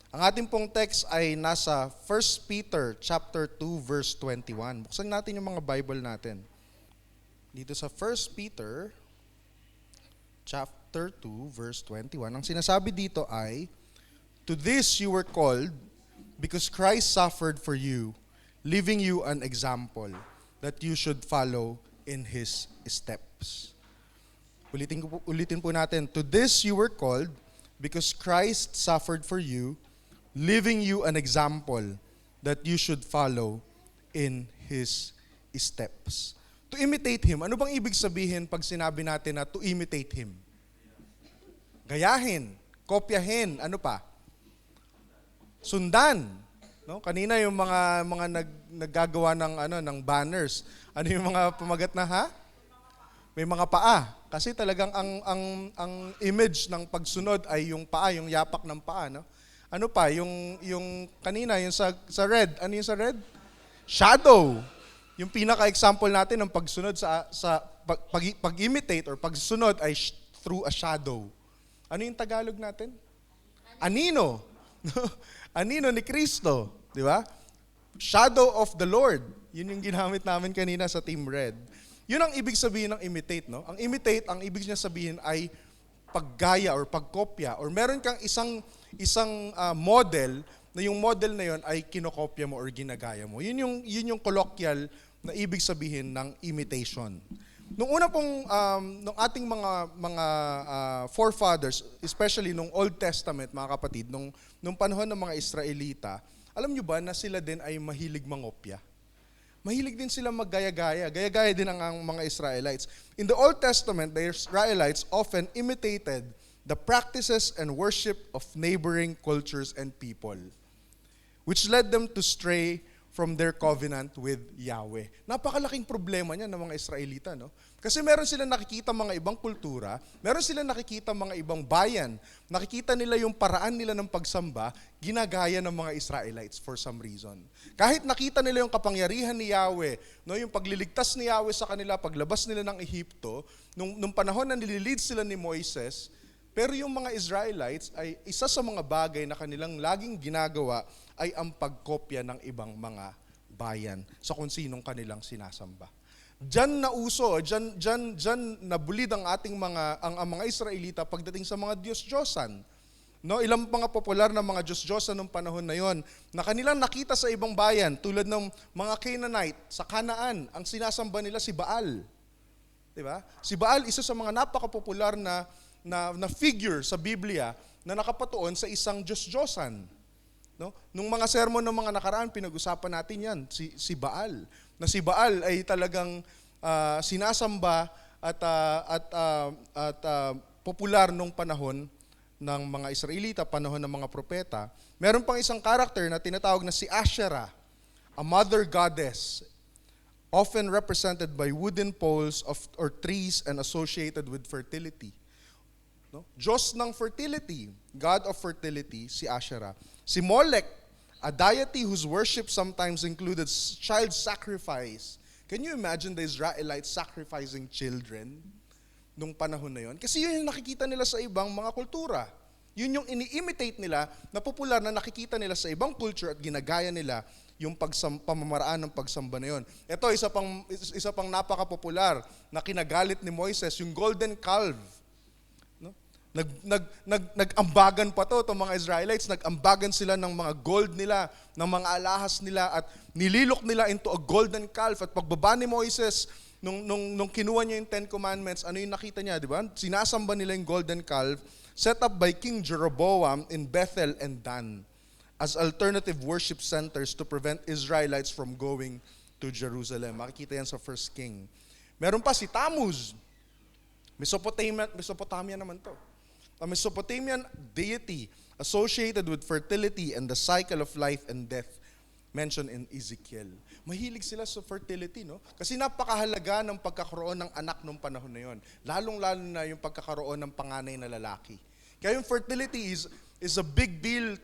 Ang ating pong text ay nasa 1 Peter chapter 2 verse 21. Buksan natin yung mga Bible natin. Dito sa 1 Peter chapter 2 verse 21, ang sinasabi dito ay, "To this you were called, because Christ suffered for you, leaving you an example that you should follow in His steps." Ulitin po natin. "To this you were called, because Christ suffered for you, leaving you an example that you should follow in His steps." To imitate Him. Ano bang ibig sabihin pag sinabi natin na to imitate Him? Gayahin, kopyahin, ano pa? Sundan. No? Kanina yung mga naggagawa ng banners. Ano yung mga pamagat na May mga paa. Kasi talagang ang image ng pagsunod ay yung paa, yung yapak ng paa, no? Ano pa? Yung kanina, yung sa red. Ano yung sa red? Shadow. Yung pinaka-example natin ng pagsunod sa pag-imitate or pagsunod ay through a shadow. Ano yung Tagalog natin? Anino. Anino ni Kristo. Di ba? Shadow of the Lord. Yun yung ginamit namin kanina sa Team Red. Yun ang ibig sabihin ng imitate, no? Ang imitate, ang ibig niya sabihin ay paggaya or pagkopya. Or meron kang isang model na yung model na yun ay kinokopya mo or ginagaya mo. Yun yung colloquial na ibig sabihin ng imitation. Nung una pong, nung ating mga forefathers, especially nung Old Testament, mga kapatid, nung panahon ng mga Israelita, alam nyo ba na sila din ay mahilig mangopya? Mahilig din sila maggaya-gaya. Gaya-gaya din ang mga Israelites. In the Old Testament, the Israelites often imitated the practices and worship of neighboring cultures and people, which led them to stray from their covenant with Yahweh. Napakalaking problema niya ng mga Israelita, no? Kasi meron silang nakikita mga ibang kultura, meron silang nakikita mga ibang bayan, nakikita nila yung paraan nila ng pagsamba, ginagaya ng mga Israelites for some reason. Kahit nakita nila yung kapangyarihan ni Yahweh, no, yung pagliligtas ni Yahweh sa kanila, paglabas nila ng Ehipto, nung panahon na nililid sila ni Moises, pero yung mga Israelites ay isa sa mga bagay na kanilang laging ginagawa ay ang pagkopya ng ibang mga bayan sa kung sinong kanilang sinasamba. Diyan nauso, diyan nabulid ang ating mga Israelita pagdating sa mga Diyos-Diyosan. No, ilang mga popular na mga Diyos-Diyosan nung panahon na yon na kanilang nakita sa ibang bayan tulad ng mga Canaanite sa Canaan, ang sinasamba nila si Baal. 'Di ba? Si Baal isa sa mga napaka-popular na figure sa Biblia na nakapatuon sa isang Diyos-Diyosan. No? Nung mga sermon ng mga nakaraan, pinag-usapan natin yan, si Baal. Na si Baal ay talagang sinasamba at popular nung panahon ng mga Israelita, panahon ng mga propeta. Meron pang isang character na tinatawag na si Asherah, a mother goddess, often represented by wooden poles or trees and associated with fertility. No? Diyos ng fertility, God of fertility, si Asherah. Si Molech, a deity whose worship sometimes included child sacrifice. Can you imagine the Israelites sacrificing children nung panahon na yon? Kasi yun yung nakikita nila sa ibang mga kultura. Yun yung ini-imitate nila na popular na nakikita nila sa ibang culture at ginagaya nila yung pamamaraan ng pagsamba na yun. Ito, isa pang napaka-popular na kinagalit ni Moises, yung golden calf. Nag-ambagan pa itong mga Israelites, nag-ambagan sila ng mga gold nila, ng mga alahas nila at nililok nila into a golden calf. At pagbaba ni Moises, nung kinuha niya yung 10 Commandments, ano yung nakita niya, di ba? Sinasamba nila yung golden calf set up by King Jeroboam in Bethel and Dan as alternative worship centers to prevent Israelites from going to Jerusalem. Makikita yan sa 1 King. Meron pa si Tammuz. Mesopotamia naman to. A Mesopotamian deity associated with fertility and the cycle of life and death mentioned in Ezekiel. Mahilig sila sa fertility, no? Kasi napakahalaga ng pagkakaroon ng anak nung panahon na yon. Lalong-lalo na yung pagkakaroon ng panganay na lalaki. Kaya yung fertility is a big deal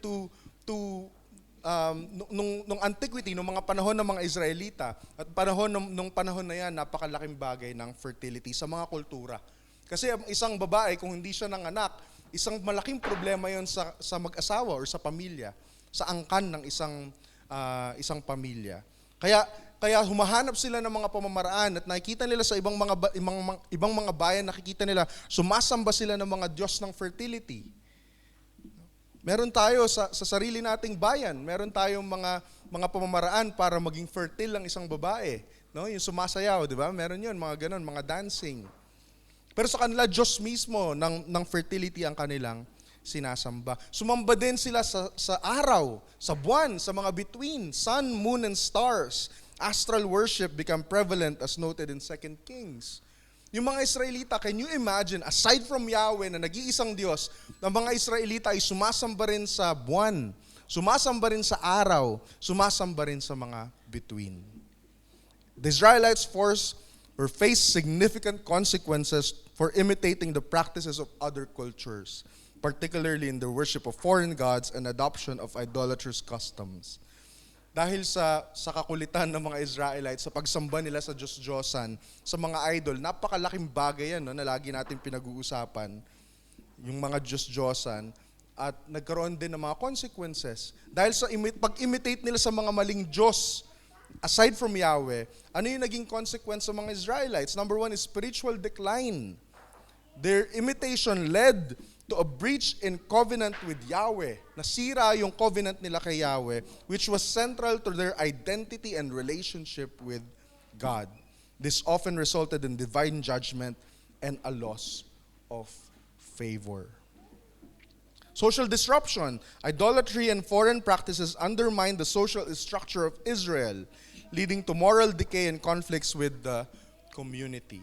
nung antiquity, nung mga panahon ng mga Israelita at nung panahon na yan, napakalaking bagay ng fertility sa mga kultura. Kasi ang isang babae, kung hindi siya nanganak, isang malaking problema yon sa mag-asawa or sa pamilya, sa angkan ng isang pamilya. Kaya humahanap sila ng mga pamamaraan at nakikita nila sa ibang mga bayan, nakikita nila sumasamba sila ng mga Diyos ng fertility. Meron tayo sa sarili nating bayan, meron tayong mga pamamaraan para maging fertile ang isang babae, no? Yung sumasayaw, di ba? Meron 'yun, mga ganon, mga dancing. Pero sa kanila, Diyos mismo ng fertility ang kanilang sinasamba. Sumamba din sila sa araw, sa buwan, sa mga between, sun, moon, and stars. Astral worship become prevalent as noted in 2 Kings. Yung mga Israelita, can you imagine, aside from Yahweh na nag-iisang Diyos, ang mga Israelita ay sumasamba rin sa buwan, sumasamba rin sa araw, sumasamba rin sa mga between. The Israelites face significant consequences for imitating the practices of other cultures, particularly in the worship of foreign gods and adoption of idolatrous customs. Dahil sa kakulitan ng mga Israelites, sa pagsamba nila sa Diyos-Diyosan, sa mga idol, napakalaking bagay yan, no, na lagi natin pinag-uusapan, yung mga Diyos-Diyosan, at nagkaroon din ng mga consequences. Dahil sa pag-imitate nila sa mga maling Diyos, aside from Yahweh, ano yung naging consequence sa mga Israelites? Number one is spiritual decline. Their imitation led to a breach in covenant with Yahweh. Nasira yung covenant nila kay Yahweh, which was central to their identity and relationship with God. This often resulted in divine judgment and a loss of favor. Social disruption. Idolatry and foreign practices undermine the social structure of Israel, leading to moral decay and conflicts with the community.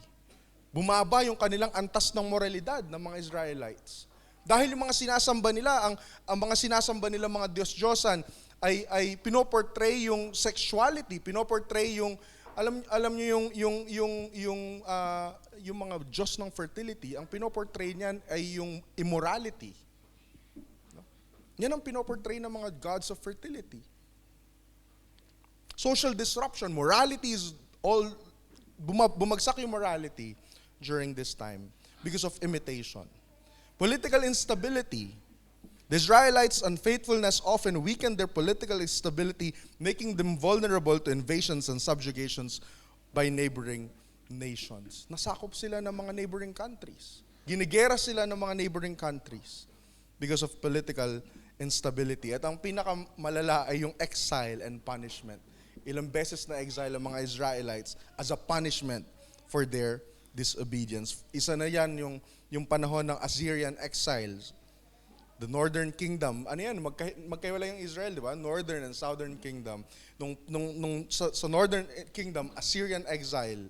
Bumaba yung kanilang antas ng moralidad ng mga Israelites. Dahil yung mga sinasamba nila, ang mga sinasamba nila mga Diyos-Diyosan ay pinoportray yung sexuality, pinoportray yung alam niyo yung mga Diyos ng fertility, ang pinoportray niyan ay yung immorality. No? Yan ang pinoportray ng mga gods of fertility. Social disruption, morality is all bumagsak yung morality during this time because of imitation. Political instability. The Israelites' unfaithfulness often weakened their political stability, making them vulnerable to invasions and subjugations by neighboring nations. Nasakop sila ng mga neighboring countries. Ginigera sila ng mga neighboring countries because of political instability. At ang pinakamalala ay yung exile and punishment. Ilang beses na exile ang mga Israelites as a punishment for their disobedience. Isa na yan yung panahon ng Assyrian exiles. The Northern Kingdom, ano yan, magkaiwala yung Israel, di ba? Northern and Southern Kingdom. Sa Northern Kingdom, Assyrian exile,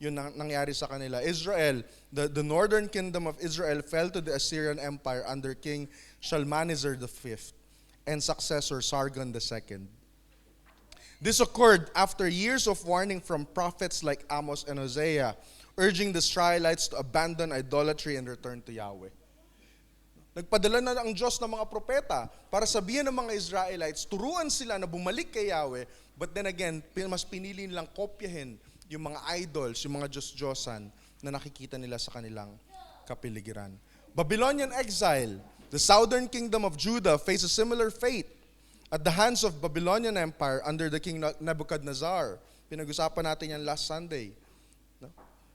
yun nangyari sa kanila. Israel, the Northern Kingdom of Israel fell to the Assyrian Empire under King Shalmaneser V and successor Sargon II. This occurred after years of warning from prophets like Amos and Hosea, urging the Israelites to abandon idolatry and return to Yahweh. Nagpadala na ang Diyos ng mga propeta para sabihin ng mga Israelites, turuan sila na bumalik kay Yahweh, but then again, mas pinili nilang kopyahin yung mga idols, yung mga Diyos-Diyosan na nakikita nila sa kanilang kapiligiran. Babylonian exile. The southern kingdom of Judah faced a similar fate at the hands of Babylonian Empire under the King Nebuchadnezzar. Pinag-usapan natin yan last Sunday.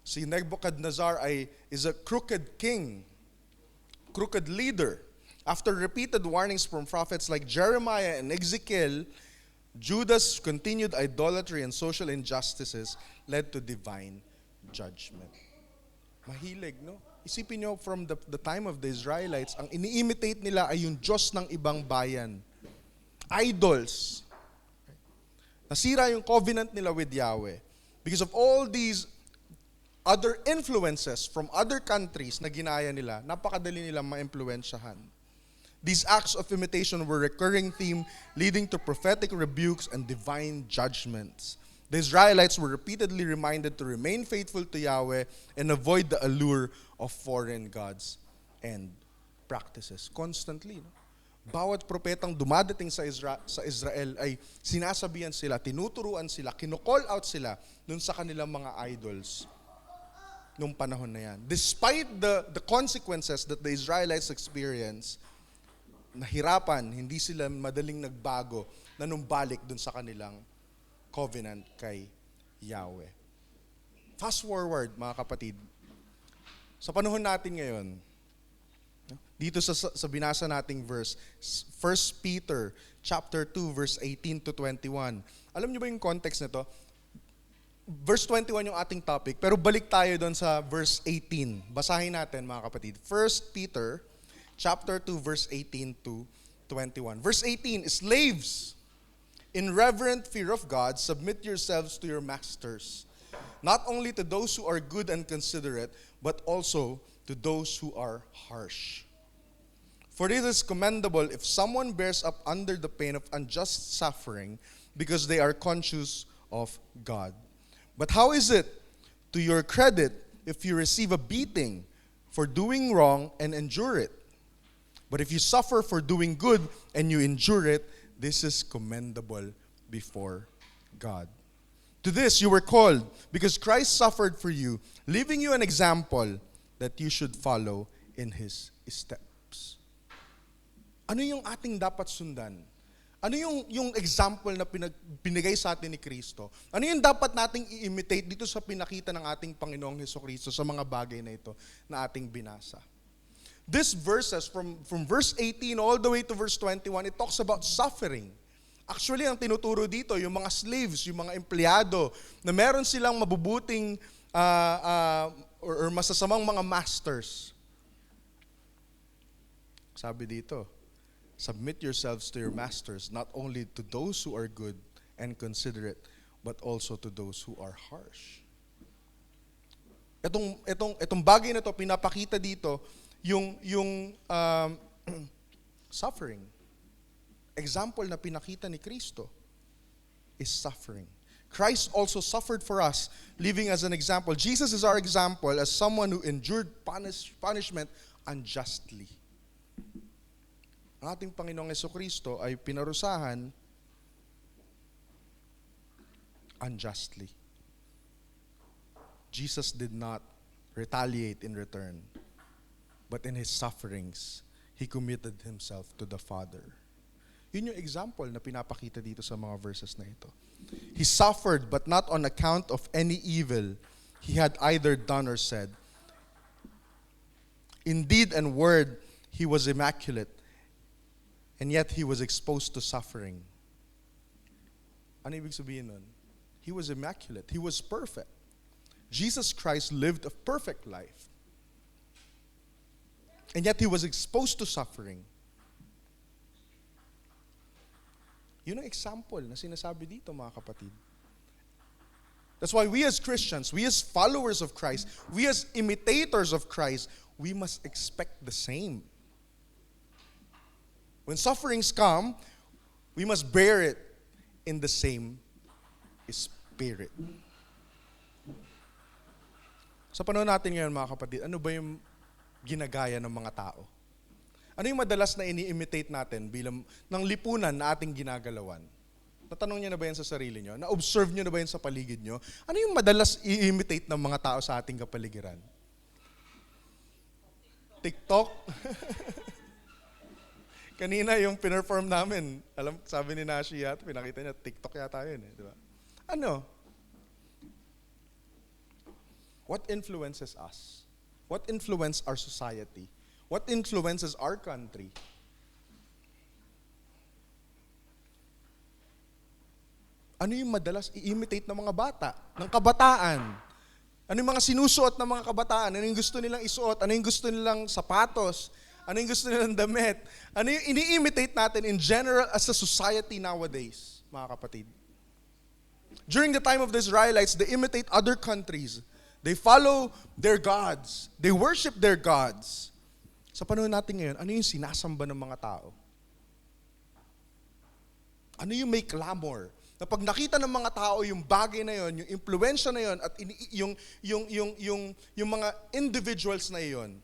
Si Nebuchadnezzar is a crooked king, crooked leader. After repeated warnings from prophets like Jeremiah and Ezekiel, Judah's continued idolatry and social injustices led to divine judgment. Mahilig, no? Isipin nyo, from the time of the Israelites, ang ini-imitate nila ay yung Diyos ng ibang bayan. Idols. Nasira yung covenant nila with Yahweh. Because of all these other influences from other countries na ginaya nila, napakadali nilang ma-impluwensyahan. These acts of imitation were a recurring theme leading to prophetic rebukes and divine judgments. The Israelites were repeatedly reminded to remain faithful to Yahweh and avoid the allure of foreign gods and practices. Constantly, no? Bawat propetang dumadating sa Israel ay sinasabihan sila, tinuturuan sila, kino-call out sila dun sa kanilang mga idols. nung panahon na yan. Despite the consequences that the Israelites experience, nahirapan, hindi sila madaling nagbago na numbalik dun sa kanilang covenant kay Yahweh. Fast forward, mga kapatid, sa panahon natin ngayon, dito sa binasa nating verse, 1 Peter chapter 2, verse 18 to 21. Alam niyo ba yung context nito? Verse 21 yung ating topic, pero balik tayo doon sa verse 18. Basahin natin, mga kapatid. 1 Peter chapter 2, verse 18 to 21. Verse 18, slaves, in reverent fear of God, submit yourselves to your masters, not only to those who are good and considerate, but also to those who are harsh. For it is commendable if someone bears up under the pain of unjust suffering because they are conscious of God. But how is it to your credit if you receive a beating for doing wrong and endure it? But if you suffer for doing good and you endure it, this is commendable before God. To this you were called, because Christ suffered for you, leaving you an example that you should follow in His steps. Ano yung ating dapat sundan? Ano yung example na binigay sa atin ni Kristo? Ano yung dapat nating i-imitate dito sa pinakita ng ating Panginoong Hesukristo sa mga bagay na ito na ating binasa? These verses, from verse 18 all the way to verse 21, it talks about suffering. Actually, ang tinuturo dito, yung mga slaves, yung mga empleyado, na meron silang mabubuting or masasamang mga masters. Sabi dito, submit yourselves to your masters, not only to those who are good and considerate, but also to those who are harsh. Itong bagay na to, pinapakita dito, yung suffering. Example na pinakita ni Kristo is suffering. Christ also suffered for us, living as an example. Jesus is our example as someone who endured punishment unjustly. Ang ating Panginoong Hesukristo ay pinarusahan unjustly. Jesus did not retaliate in return, but in His sufferings, He committed Himself to the Father. Yun yung example na pinapakita dito sa mga verses na ito. He suffered, but not on account of any evil He had either done or said. In deed and word, He was immaculate, and yet He was exposed to suffering. Ano ibig sabihin nun? He was immaculate. He was perfect. Jesus Christ lived a perfect life. And yet He was exposed to suffering. Yun ang example na sinasabi dito, mga kapatid. That's why we as Christians, we as followers of Christ, we as imitators of Christ, we must expect the same. When sufferings come, we must bear it in the same spirit. Sa panahon natin ngayon, mga kapatid, ano ba yung ginagaya ng mga tao? Ano yung madalas na ini-imitate natin bilang ng lipunan na ating ginagalawan? Natanong niyo na ba yan sa sarili niyo? Na-observe niyo na ba yan sa paligid niyo? Ano yung madalas i-imitate ng mga tao sa ating kapaligiran? TikTok? Kanina yung pinerform namin, sabi ni Nashi yata, pinakita niya, TikTok yata yun di ba? Ano? What influences us? What influences our society? What influences our country? Ano yung madalas i-imitate ng mga bata, ng kabataan? Ano yung mga sinusuot ng mga kabataan? Ano yung gusto nilang isuot? Ano yung gusto nilang sapatos? Ano yung gusto nilang damit? Ano yung ini-imitate natin in general as a society nowadays, mga kapatid? During the time of the Israelites, they imitate other countries. They follow their gods. They worship their gods. Sa panahon natin ngayon, ano yung sinasamba ng mga tao? Ano yung may clamor? Na pag nakita ng mga tao yung bagay na yon, yung impluwensya na yon, at yung mga individuals na yon,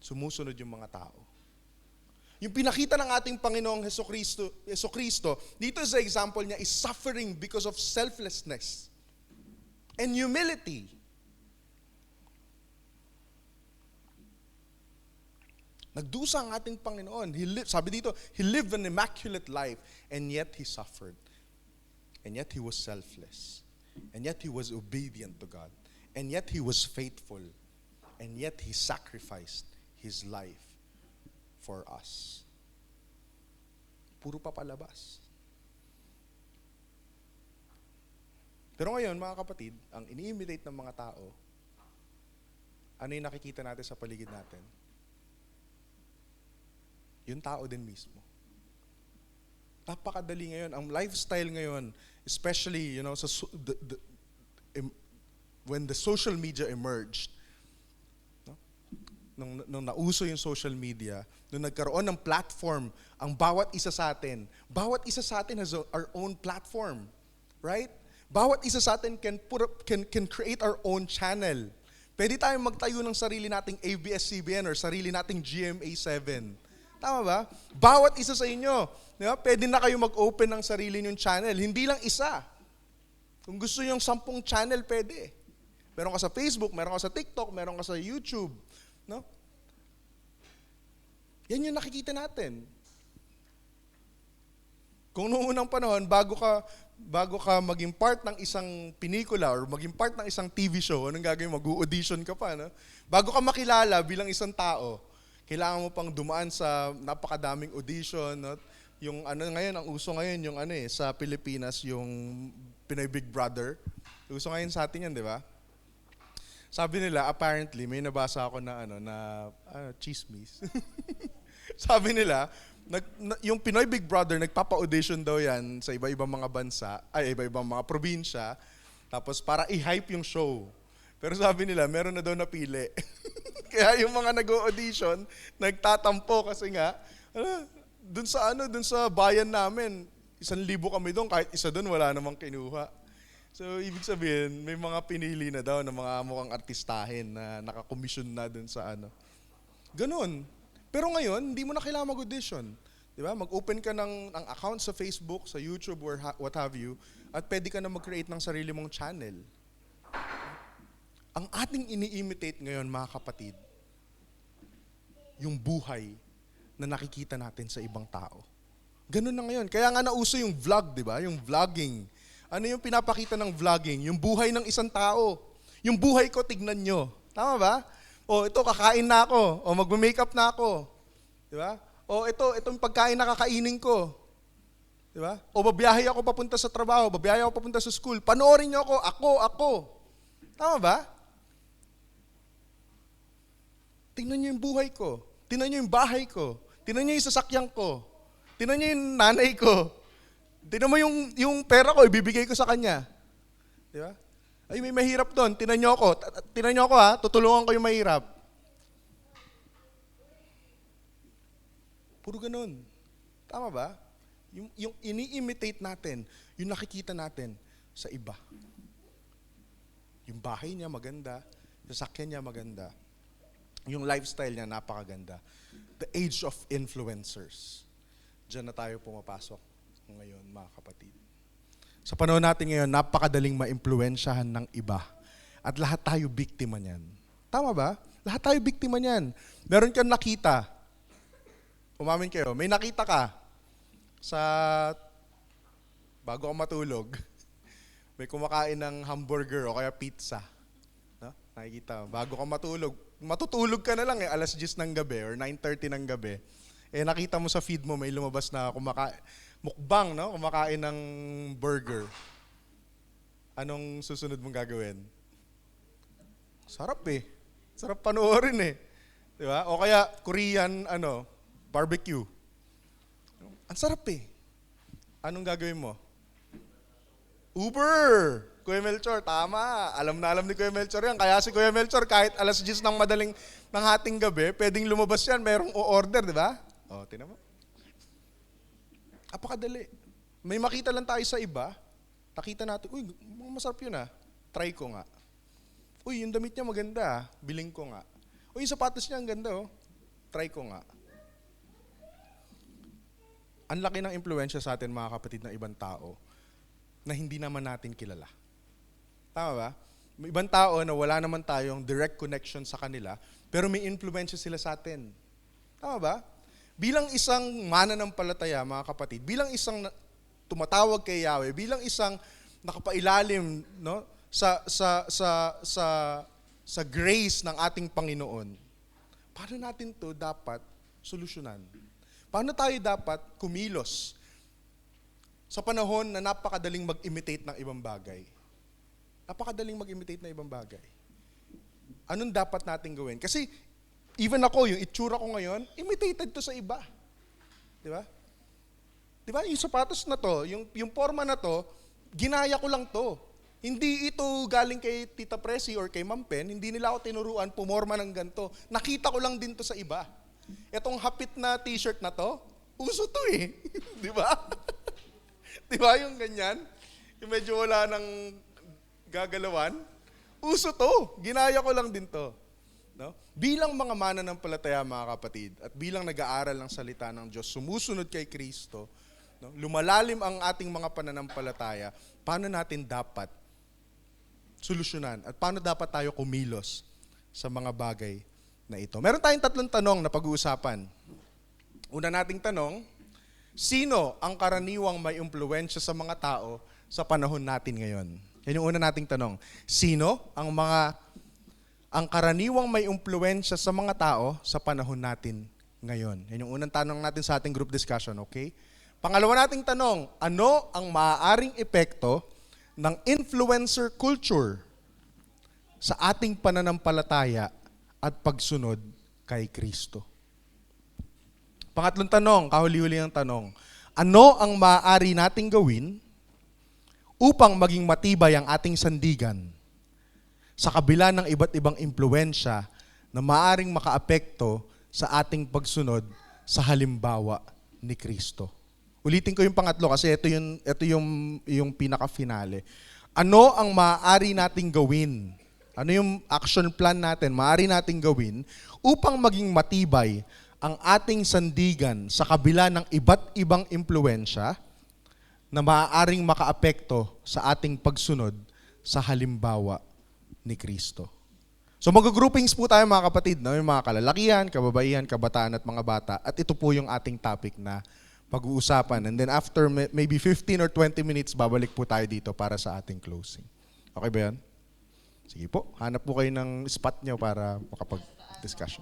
sumusunod yung mga tao. Yung pinakita ng ating Panginoong Hesukristo, dito sa example niya is suffering because of selflessness and humility. Nagdusa ang ating Panginoon. Sabi dito, He lived an immaculate life and yet He suffered. And yet He was selfless. And yet He was obedient to God. And yet He was faithful. And yet He sacrificed His life for us. Puro papalabas. Pero ngayon, mga kapatid, ang ini-imitate ng mga tao, ano yung nakikita natin sa paligid natin? Yung tao din mismo. Napakadali ngayon. Ang lifestyle ngayon, especially, sa when the social media emerged, no? Nung nauso yung social media, nung nagkaroon ng platform, ang bawat isa sa atin has our own platform. Right? Bawat isa sa atin can create our own channel. Pwede tayong magtayo ng sarili nating ABS-CBN or sarili nating GMA7. Tama ba? Bawat isa sa inyo, di ba? Pwede na kayo mag-open ng sarili nyong channel. Hindi lang isa. Kung gusto yung 10 channel, pwede. Meron ka sa Facebook, meron ka sa TikTok, meron ka sa YouTube. No? Yan yung nakikita natin. Kung noong unang panahon, bago ka maging part ng isang pelikula or maging part ng isang TV show, anong gagawin? Mag-audition ka pa, no? Bago ka makilala bilang isang tao, kailangan mo pang dumaan sa napakadaming audition, no? Yung ngayon, ang uso ngayon, yung sa Pilipinas, yung Pinoy Big Brother. Uso ngayon sa atin yan, di ba? Sabi nila, apparently, may nabasa ako na chismis. Sabi nila, yung Pinoy Big Brother, nagpapa-audition daw yan sa iba-ibang mga bansa, iba-ibang mga probinsya, tapos para i-hype yung show. Pero sabi nila, meron na daw napili. Kaya yung mga nag-audition, nagtatampo kasi nga, dun sa bayan namin, 1,000 kami doon, kahit isa doon, wala namang kinuha. So, ibig sabihin, may mga pinili na daw ng mga mukhang artistahin na nakakomisyon na doon sa Ganon. Pero ngayon, hindi mo na kailangan mag-audition. Di ba? Mag-open ka ng account sa Facebook, sa YouTube, or what have you, at pwede ka na mag-create ng sarili mong channel. Ang ating ini-imitate ngayon, mga kapatid, yung buhay na nakikita natin sa ibang tao. Ganun na ngayon. Kaya nga nauso yung vlog, di ba? Yung vlogging. Ano yung pinapakita ng vlogging? Yung buhay ng isang tao. Yung buhay ko, tignan nyo. Tama ba? O ito, kakain na ako. O magme-makeup na ako. Di ba? O itong pagkain na kakainin ko. Di ba? O babiyahe ako papunta sa trabaho, babiyahe ako papunta sa school. Panoorin nyo ako. Tama ba? Tingnan nyo yung buhay ko. Tingnan nyo yung bahay ko. Tingnan nyo yung sasakyan ko. Tingnan nyo yung nanay ko. Tingnan mo yung pera ko, ibibigay ko sa kanya. Di ba? Ay, may mahirap doon. Tingnan nyo ako. Tingnan nyo ako, tutulungan ko yung mahirap. Puro ganun. Tama ba? Yung ini-imitate natin, yung nakikita natin sa iba. Yung bahay niya maganda, yung sasakyan niya maganda, yung lifestyle niya napakaganda. The age of influencers. Diyan na tayo pumapasok ngayon, mga kapatid. Sa panahon natin ngayon, napakadaling maimpluwensyahan ng iba. At lahat tayo biktima niyan. Tama ba? Lahat tayo biktima niyan. Meron kang nakita. Umamin kayo, may nakita ka sa bago ka matulog. May kumakain ng hamburger o kaya pizza. No? Nakikita, bago ka matulog. Matutulog ka na lang 10:00 ng gabi or 9:30 ng gabi. Nakita mo sa feed mo, may lumabas na mukbang, no? Kumakain ng burger. Anong susunod mong gagawin? Sarap Sarap panoorin Di ba? O kaya Korean barbecue. Ang sarap Anong gagawin mo? Uber! Kuya Melchor, tama. Alam na alam ni Kuya Melchor yan. Kaya si Kuya Melchor, kahit 10:00 ng hating gabi, pwedeng lumabas yan, merong o-order, di ba? O, tinan mo. Apakadali. May makita lang tayo sa iba, nakita natin, uy, masarap yun try ko nga. Uy, yung damit niya maganda, biling ko nga. Uy, yung sapatos niya ang ganda try ko nga. Ang laki ng impluwensya sa atin, mga kapatid, ng ibang tao na hindi naman natin kilala. Tama ba? May ibang tao na wala naman tayong direct connection sa kanila, pero may impluwensya sila sa atin. Tama ba? Bilang isang mananampalataya, mga kapatid, bilang isang tumatawag kay Yahweh, bilang isang nakapailalim, no, sa grace ng ating Panginoon, paano natin to dapat solusyonan? Paano tayo dapat kumilos sa panahon na napakadaling mag-imitate ng ibang bagay? Napakadaling mag-imitate ng ibang bagay. Anong dapat natin gawin? Kasi even ako, yung itsura ko ngayon, imitated to sa iba. Di ba? Di ba? Yung sapatos na to, yung forma na to, ginaya ko lang to. Hindi ito galing kay Tita Presi or kay Ma'am Pen, hindi nila ako tinuruan, pumorma ng ganito. Nakita ko lang din to sa iba. Itong hapit na t-shirt na to, uso to eh. Di ba? Di ba yung ganyan? Yung medyo wala nang gagalawan. Uso to. Ginaya ko lang din to. No? Bilang mga mananampalataya, mga kapatid, at bilang nag-aaral ng salita ng Diyos, sumusunod kay Kristo, no? Lumalalim ang ating mga pananampalataya, paano natin dapat solusyonan at paano dapat tayo kumilos sa mga bagay na ito. Meron tayong 3 tanong na pag-uusapan. Una nating tanong, sino ang karaniwang may impluwensya sa mga tao sa panahon natin ngayon? Yan yung una nating tanong. Sino ang karaniwang may impluwensya sa mga tao sa panahon natin ngayon? Yan yung unang tanong natin sa ating group discussion, okay? Pangalawa nating tanong, ano ang maaaring epekto ng influencer culture sa ating pananampalataya at pagsunod kay Kristo? Pangatlong tanong, kahuli-huli ang tanong, ano ang maaari nating gawin upang maging matibay ang ating sandigan sa kabila ng iba't ibang impluwensya na maaring makaapekto sa ating pagsunod sa halimbawa ni Kristo? Ulitin ko yung pangatlo kasi ito yung pinaka-finale. Ano ang maaari nating gawin? Ano yung action plan natin, maaari nating gawin upang maging matibay ang ating sandigan sa kabila ng iba't ibang impluwensya na maaaring makaapekto sa ating pagsunod sa halimbawa ni Kristo? So mag-groupings po tayo, mga kapatid, no? Yung mga kalalakihan, kababaihan, kabataan at mga bata. At ito po yung ating topic na pag-uusapan. And then after maybe 15 or 20 minutes, babalik po tayo dito para sa ating closing. Okay ba yan? Sige po, hanap po kayo ng spot nyo para makapag-discussion.